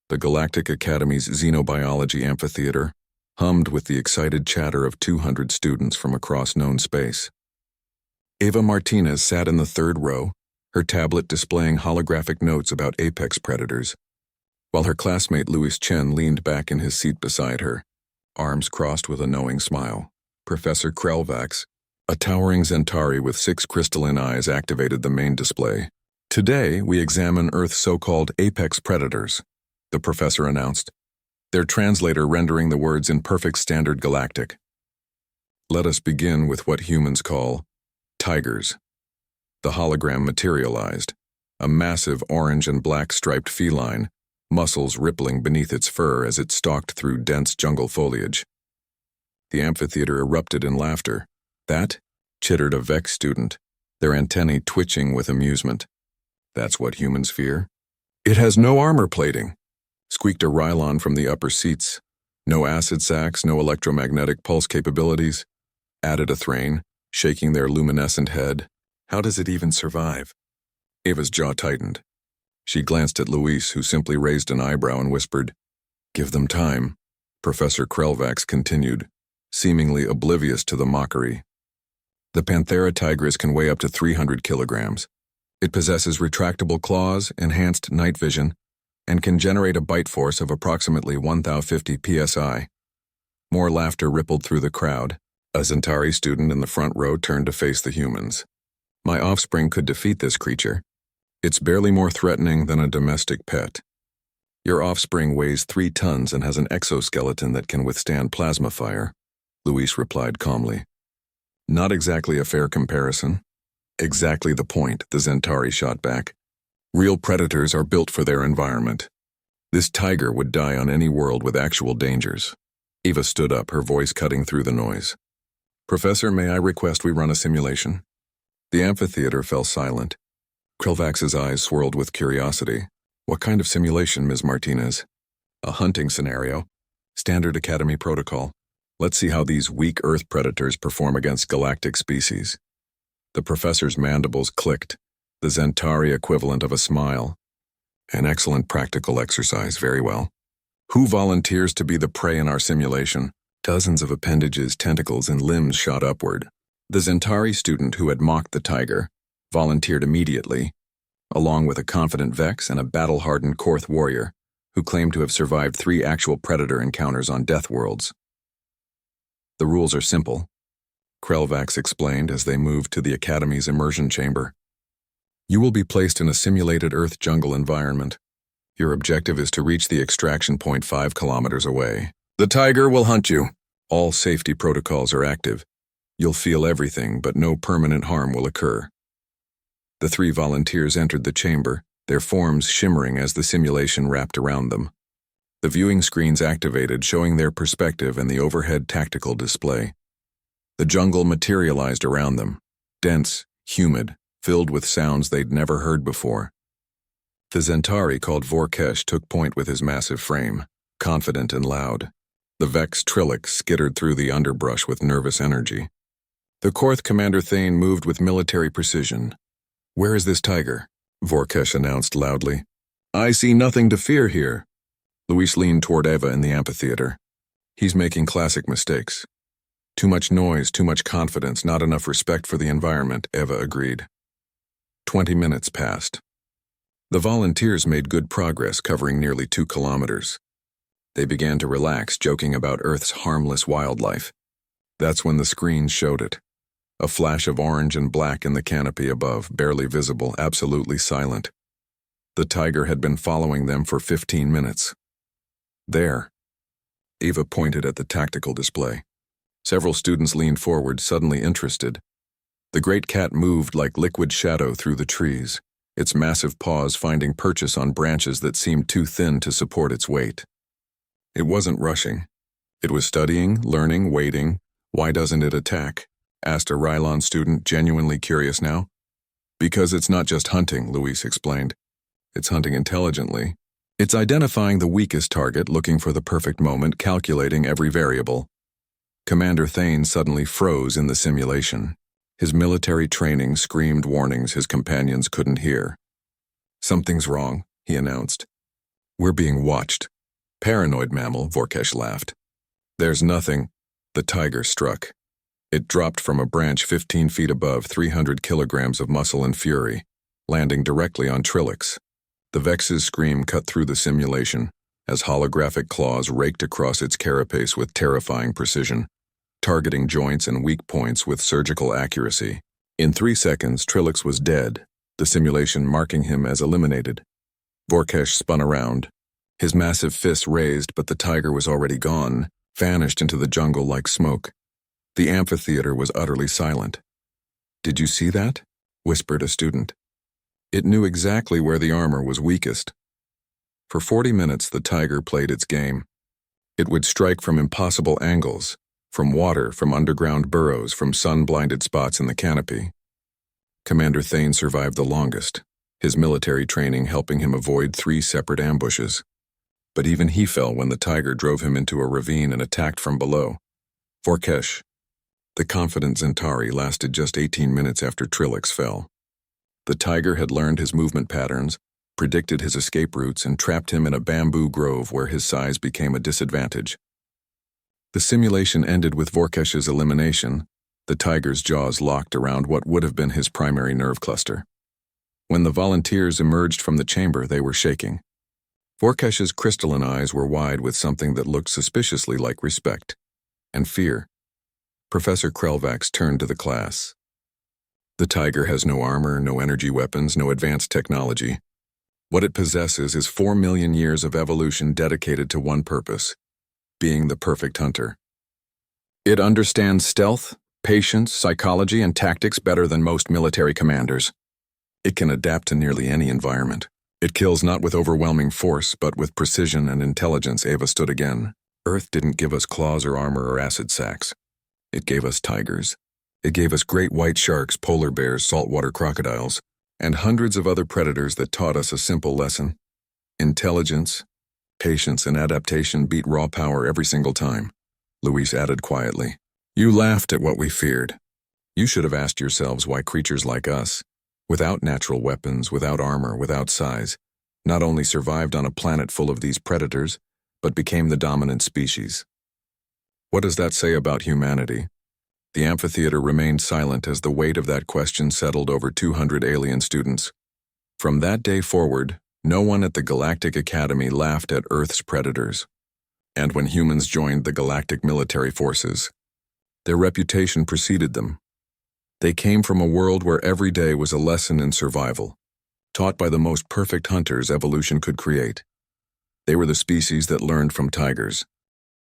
The Galactic Academy's xenobiology amphitheater hummed with the excited chatter of 200 students from across known space. Ava Martinez sat in the third row, her tablet displaying holographic notes about apex predators, while her classmate Louis Chen leaned back in his seat beside her, arms crossed with a knowing smile. Professor Krelvax, a towering Zentari with 6 crystalline eyes, activated the main display. Today, we examine Earth's so-called apex predators, the professor announced, their translator rendering the words in perfect standard galactic. Let us begin with what humans call tigers. The hologram materialized, a massive orange and black striped feline, muscles rippling beneath its fur as it stalked through dense jungle foliage. The amphitheater erupted in laughter. That? Chittered a Vex student, their antennae twitching with amusement. That's what humans fear? It has no armor plating, squeaked a Rylon from the upper seats. No acid sacs, no electromagnetic pulse capabilities, added a Thrain, shaking their luminescent head. How does it even survive? Ava's jaw tightened. She glanced at Luis, who simply raised an eyebrow and whispered, "Give them time," Professor Krelvax continued, seemingly oblivious to the mockery. The Panthera tigris can weigh up to 300 kilograms. It possesses retractable claws, enhanced night vision, and can generate a bite force of approximately 1,050 psi. More laughter rippled through the crowd. A Zentari student in the front row turned to face the humans. My offspring could defeat this creature. It's barely more threatening than a domestic pet. Your offspring weighs 3 tons and has an exoskeleton that can withstand plasma fire, Luis replied calmly. Not exactly a fair comparison. Exactly the point, the Zentari shot back. Real predators are built for their environment. This tiger would die on any world with actual dangers. Eva stood up, her voice cutting through the noise. Professor, may I request we run a simulation? The amphitheater fell silent. Krelvax's eyes swirled with curiosity. What kind of simulation, Ms. Martinez? A hunting scenario. Standard Academy protocol. Let's see how these weak Earth predators perform against galactic species. The professor's mandibles clicked, the Zentari equivalent of a smile. An excellent practical exercise, very well. Who volunteers to be the prey in our simulation? Dozens of appendages, tentacles, and limbs shot upward. The Zentari student who had mocked the tiger volunteered immediately, along with a confident Vex and a battle-hardened Korth warrior who claimed to have survived 3 actual predator encounters on Death Worlds. The rules are simple, Krelvax explained as they moved to the Academy's immersion chamber. You will be placed in a simulated Earth jungle environment. Your objective is to reach the extraction point 5 kilometers away. The tiger will hunt you. All safety protocols are active. You'll feel everything, but no permanent harm will occur. The 3 volunteers entered the chamber, their forms shimmering as the simulation wrapped around them. The viewing screens activated, showing their perspective and the overhead tactical display. The jungle materialized around them, dense, humid, filled with sounds they'd never heard before. The Zentari called Vorkesh took point with his massive frame, confident and loud. The Vex Trilix skittered through the underbrush with nervous energy. The Korth Commander Thane moved with military precision. Where is this tiger? Vorkesh announced loudly. I see nothing to fear here. Luis leaned toward Eva in the amphitheater. He's making classic mistakes. Too much noise, too much confidence, not enough respect for the environment, Eva agreed. 20 minutes passed. The volunteers made good progress, covering nearly 2 kilometers. They began to relax, joking about Earth's harmless wildlife. That's when the screens showed it. A flash of orange and black in the canopy above, barely visible, absolutely silent. The tiger had been following them for 15 minutes. There. Eva pointed at the tactical display. Several students leaned forward, suddenly interested. The great cat moved like liquid shadow through the trees, its massive paws finding purchase on branches that seemed too thin to support its weight. It wasn't rushing. It was studying, learning, waiting. Why doesn't it attack? Asked a Rylon student, genuinely curious now. Because it's not just hunting, Luis explained. It's hunting intelligently. It's identifying the weakest target, looking for the perfect moment, calculating every variable. Commander Thane suddenly froze in the simulation. His military training screamed warnings his companions couldn't hear. Something's wrong, he announced. We're being watched. Paranoid mammal, Vorkesh laughed. There's nothing. The tiger struck. It dropped from a branch 15 feet above, 300 kilograms of muscle and fury, landing directly on Trilix. The Vex's scream cut through the simulation as holographic claws raked across its carapace with terrifying precision, targeting joints and weak points with surgical accuracy. In 3 seconds, Trilix was dead, the simulation marking him as eliminated. Vorkesh spun around, his massive fists raised, but the tiger was already gone, vanished into the jungle like smoke. The amphitheater was utterly silent. "Did you see that?" whispered a student. It knew exactly where the armor was weakest. For 40 minutes, the tiger played its game. It would strike from impossible angles, from water, from underground burrows, from sun-blinded spots in the canopy. Commander Thane survived the longest, his military training helping him avoid 3 separate ambushes. But even he fell when the tiger drove him into a ravine and attacked from below. Vorkesh. The confident Zentari lasted just 18 minutes after Trilix fell. The tiger had learned his movement patterns, predicted his escape routes, and trapped him in a bamboo grove where his size became a disadvantage. The simulation ended with Vorkesh's elimination, the tiger's jaws locked around what would have been his primary nerve cluster. When the volunteers emerged from the chamber, they were shaking. Vorkesh's crystalline eyes were wide with something that looked suspiciously like respect and fear. Professor Krelvax turned to the class. The tiger has no armor, no energy weapons, no advanced technology. What it possesses is 4 million years of evolution dedicated to one purpose: being the perfect hunter. It understands stealth, patience, psychology, and tactics better than most military commanders. It can adapt to nearly any environment. It kills not with overwhelming force, but with precision and intelligence. Ava stood again. Earth didn't give us claws or armor or acid sacs. It gave us tigers. It gave us great white sharks, polar bears, saltwater crocodiles, and hundreds of other predators that taught us a simple lesson. Intelligence, patience, and adaptation beat raw power every single time. Luis added quietly. You laughed at what we feared. You should have asked yourselves why creatures like us, without natural weapons, without armor, without size, not only survived on a planet full of these predators, but became the dominant species. What does that say about humanity? The amphitheater remained silent as the weight of that question settled over 200 alien students. From that day forward, no one at the Galactic Academy laughed at Earth's predators. And when humans joined the galactic military forces, their reputation preceded them. They came from a world where every day was a lesson in survival, taught by the most perfect hunters evolution could create. They were the species that learned from tigers,